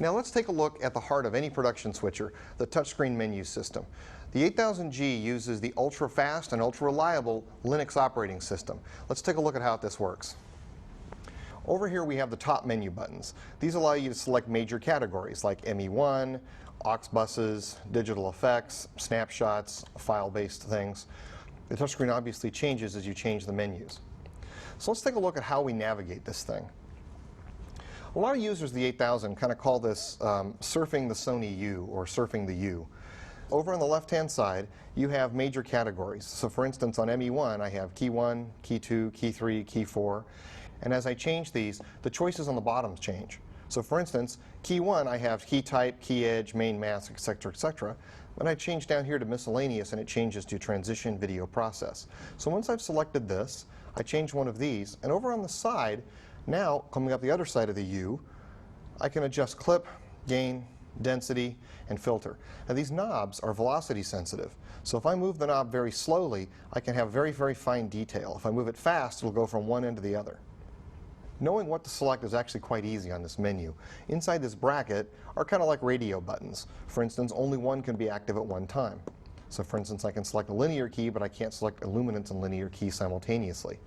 Now let's take a look at the heart of any production switcher, the touchscreen menu system. The 8000G uses the ultra-fast and ultra-reliable Linux operating system. Let's take a look at how this works. Over here we have the top menu buttons. These allow you to select major categories like ME1, aux buses, digital effects, snapshots, file-based things. The touchscreen obviously changes as you change the menus. So let's take a look at how we navigate this thing. A lot of users of the 8000 kind of call this surfing the Sony U or surfing the U. Over on the left-hand side, you have major categories. So for instance, on ME1, I have key 1, key 2, key 3, key 4. And as I change these, the choices on the bottoms change. So for instance, key 1, I have key type, key edge, main mask, etc., etc. But I change down here to miscellaneous and it changes to transition video process. So once I've selected this, I change one of these, and over on the side, now coming up the other side of the U, I can adjust clip, gain, density, and filter. Now these knobs are velocity sensitive. So if I move the knob very slowly, I can have very, very fine detail. If I move it fast, it'll go from one end to the other. Knowing what to select is actually quite easy on this menu. Inside this bracket are kind of like radio buttons. For instance, only one can be active at one time. So for instance, I can select a linear key, but I can't select a luminance and linear key simultaneously.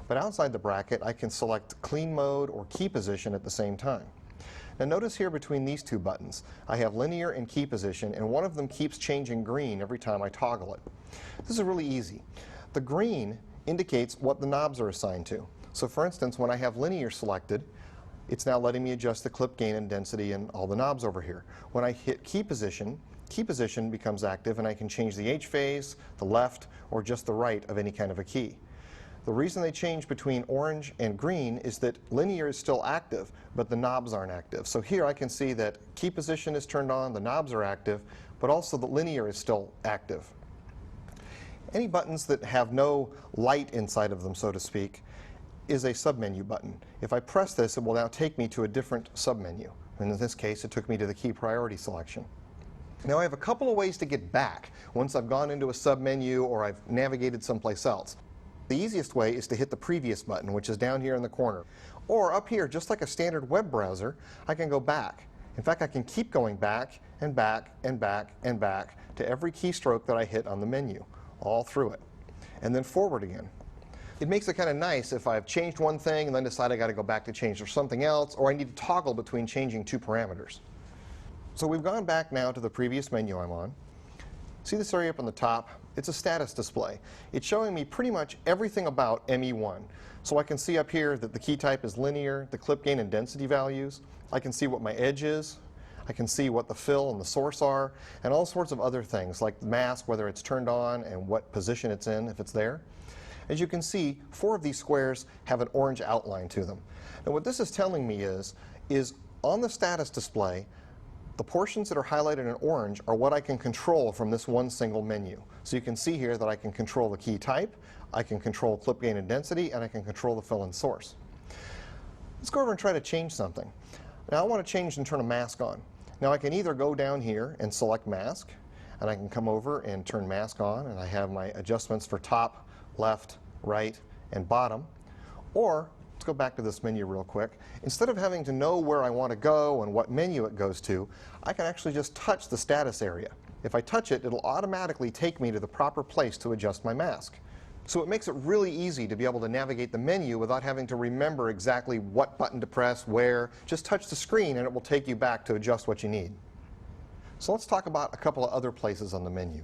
But outside the bracket, I can select clean mode or key position at the same time. Now notice here between these two buttons, I have linear and key position, and one of them keeps changing green every time I toggle it. This is really easy. The green indicates what the knobs are assigned to. So for instance, when I have linear selected, it's now letting me adjust the clip gain and density and all the knobs over here. When I hit key position becomes active, and I can change the H phase, the left, or just the right of any kind of a key. The reason they change between orange and green is that linear is still active, but the knobs aren't active. So here I can see that key position is turned on, the knobs are active, but also the linear is still active. Any buttons that have no light inside of them, so to speak, is a submenu button. If I press this, it will now take me to a different submenu. And in this case, it took me to the key priority selection. Now I have a couple of ways to get back once I've gone into a submenu or I've navigated someplace else. The easiest way is to hit the previous button, which is down here in the corner. Or up here, just like a standard web browser, I can go back. In fact, I can keep going back and back and back and back to every keystroke that I hit on the menu, all through it, and then forward again. It makes it kind of nice if I've changed one thing and then decide I got to go back to change something else, or I need to toggle between changing two parameters. So we've gone back now to the previous menu I'm on. See this area up on the top? It's a status display. It's showing me pretty much everything about ME1. So I can see up here that the key type is linear, the clip gain and density values. I can see what my edge is. I can see what the fill and the source are, and all sorts of other things like the mask, whether it's turned on and what position it's in, if it's there. As you can see, 4 of these squares have an orange outline to them. And what this is telling me is on the status display, the portions that are highlighted in orange are what I can control from this one single menu. So you can see here that I can control the key type, I can control clip gain and density, and I can control the fill and source. Let's go over and try to change something. Now I want to change and turn a mask on. Now I can either go down here and select mask, and I can come over and turn mask on, and I have my adjustments for top, left, right, and bottom. Or, let's go back to this menu real quick. Instead of having to know where I want to go and what menu it goes to, I can actually just touch the status area. If I touch it, it'll automatically take me to the proper place to adjust my mask. So it makes it really easy to be able to navigate the menu without having to remember exactly what button to press, where. Just touch the screen and it will take you back to adjust what you need. So let's talk about a couple of other places on the menu.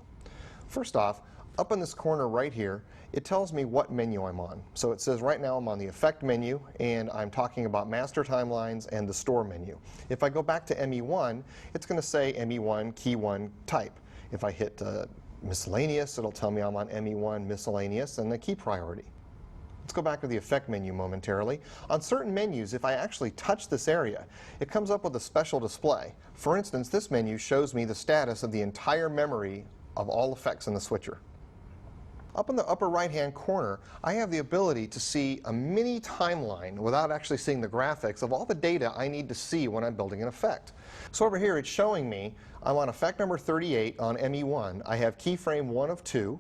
First off, up in this corner right here, it tells me what menu I'm on. So it says right now I'm on the Effect menu, and I'm talking about Master Timelines and the Store menu. If I go back to ME1, it's going to say ME1 Key 1 Type. If I hit Miscellaneous, it'll tell me I'm on ME1 Miscellaneous and the Key Priority. Let's go back to the Effect menu momentarily. On certain menus, if I actually touch this area, it comes up with a special display. For instance, this menu shows me the status of the entire memory of all effects in the switcher. Up in the upper right-hand corner, I have the ability to see a mini timeline without actually seeing the graphics of all the data I need to see when I'm building an effect. So over here, it's showing me I'm on effect number 38 on ME1. I have keyframe 1 of 2.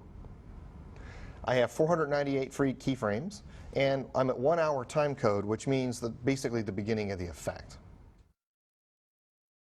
I have 498 free keyframes, and I'm at 1 hour time code, which means basically the beginning of the effect.